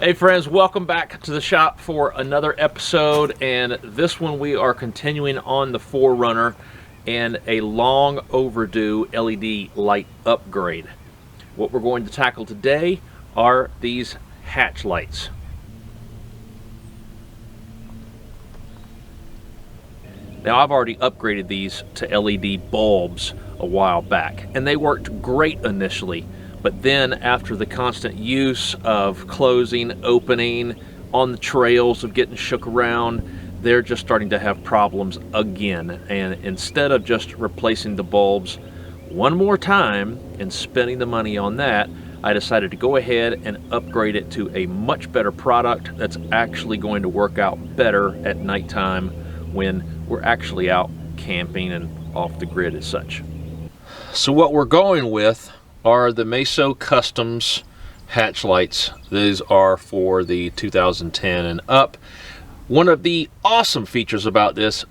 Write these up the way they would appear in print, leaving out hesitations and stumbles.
Hey friends, welcome back to the shop for another episode, and this one we are continuing on the 4Runner and a long overdue LED light upgrade. What we're going to tackle today are these hatch lights. Now I've already upgraded these to LED bulbs a while back, and they worked great initially. But then after the constant use of closing, opening, on the trails of getting shook around, they're just starting to have problems again. And instead of just replacing the bulbs one more time and spending the money on that, I decided to go ahead and upgrade it to a much better product that's actually going to work out better at nighttime when we're actually out camping and off the grid as such. So what we're going with are the Meso Customs hatch lights. These are for the 2010 and up. One of the awesome features about this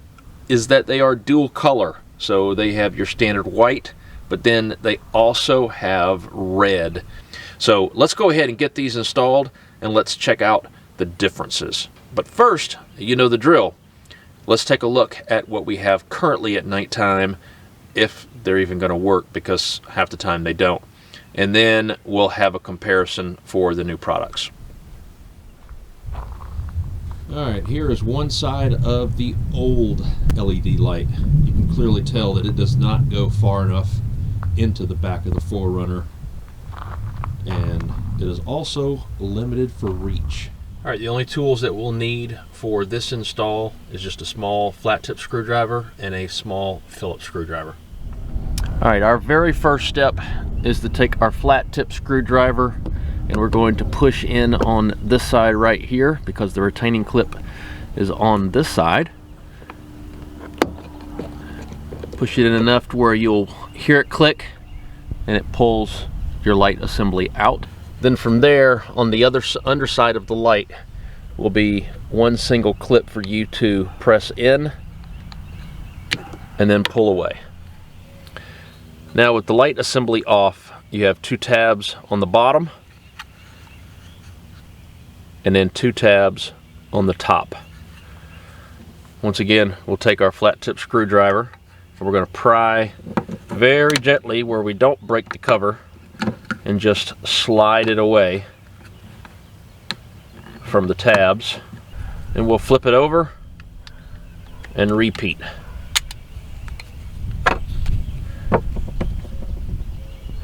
is that they are dual color. So they have your standard white, but then they also have red. So let's go ahead and get these installed and let's check out the differences. But first, you know the drill. Let's take a look at what we have currently at nighttime, if they're even going to work, because half the time they don't. And then we'll have a comparison for the new products. Alright, here is one side of the old LED light. You can clearly tell that it does not go far enough into the back of the 4Runner. And it is also limited for reach. Alright, the only tools that we'll need for this install is just a small flat tip screwdriver and a small Phillips screwdriver. Alright, our very first step is to take our flat tip screwdriver and we're going to push in on this side right here because the retaining clip is on this side. Push it in enough to where you'll hear it click and it pulls your light assembly out. Then from there, on the other underside of the light will be one single clip for you to press in and then pull away. Now with the light assembly off, you have two tabs on the bottom and then two tabs on the top. Once again, we'll take our flat tip screwdriver and we're going to pry very gently where we don't break the cover and just slide it away from the tabs, and we'll flip it over and repeat.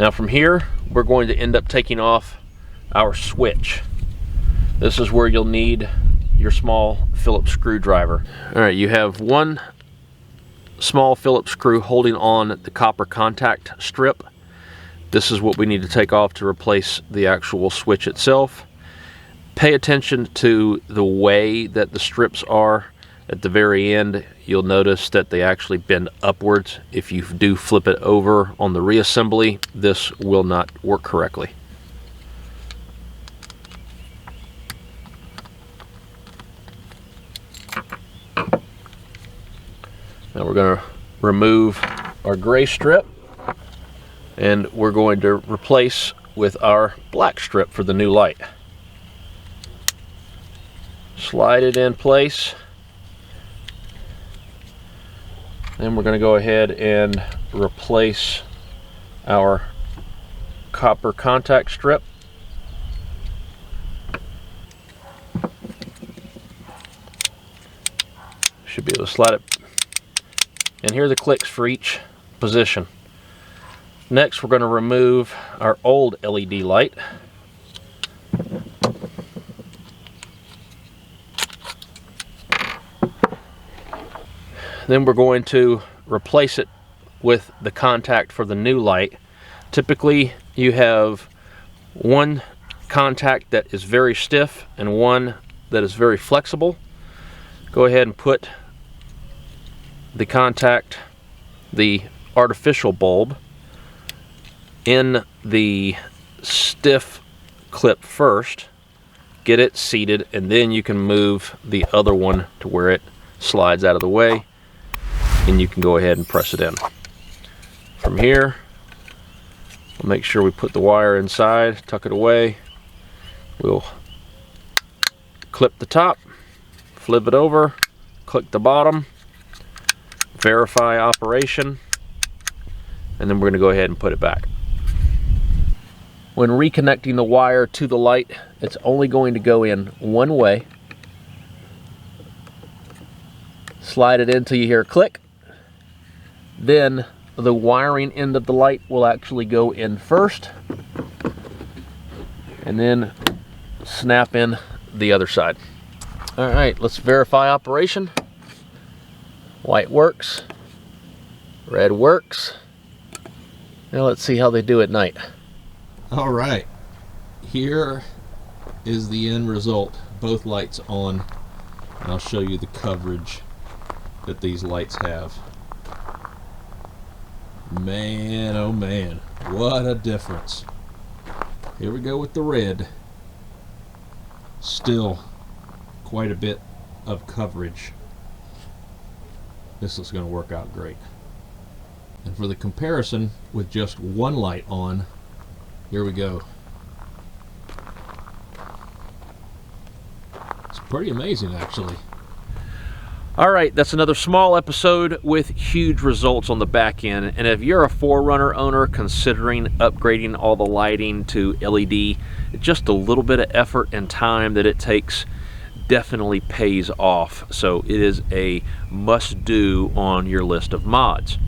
Now from here, we're going to end up taking off our switch. This is where you'll need your small Phillips screwdriver. Alright, you have one small Phillips screw holding on the copper contact strip. This is what we need to take off to replace the actual switch itself. Pay attention to the way that the strips are. At the very end, you'll notice that they actually bend upwards. If you do flip it over on the reassembly, this will not work correctly. Now we're going to remove our gray strip and we're going to replace with our black strip for the new light. Slide it in place. Then we're going to go ahead and replace our copper contact strip. Should be able to slide it. And here are the clicks for each position. Next, we're going to remove our old LED light. Then we're going to replace it with the contact for the new light. Typically, you have one contact that is very stiff and one that is very flexible. Go ahead and put the contact, the artificial bulb, in the stiff clip first, get it seated, and then you can move the other one to where it slides out of the way and you can go ahead and press it in. From here, we'll make sure we put the wire inside, tuck it away. We'll clip the top, flip it over, click the bottom, verify operation, and then we're going to go ahead and put it back. When reconnecting the wire to the light, it's only going to go in one way. Slide it in until you hear a click. Then the wiring end of the light will actually go in first, and then snap in the other side. All right, let's verify operation. White works, red works. Now let's see how they do at night. All right, here is the end result. Both lights on, and I'll show you the coverage that these lights have. Man, oh man, what a difference. Here we go with the red. Still quite a bit of coverage. This is going to work out great. And for the comparison with just one light on, here we go. It's pretty amazing, actually. All right, that's another small episode with huge results on the back end. And if you're a 4Runner owner considering upgrading all the lighting to LED, just a little bit of effort and time that it takes definitely pays off. So it is a must-do on your list of mods.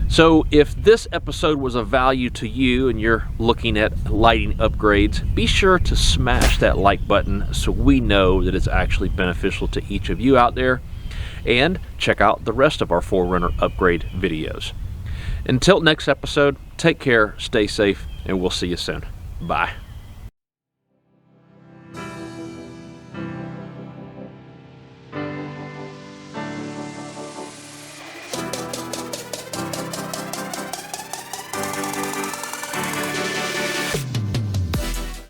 So if this episode was of value to you and you're looking at lighting upgrades, be sure to smash that like button so we know that it's actually beneficial to each of you out there. And check out the rest of our 4Runner upgrade videos. Until next episode, take care, stay safe, and we'll see you soon. Bye.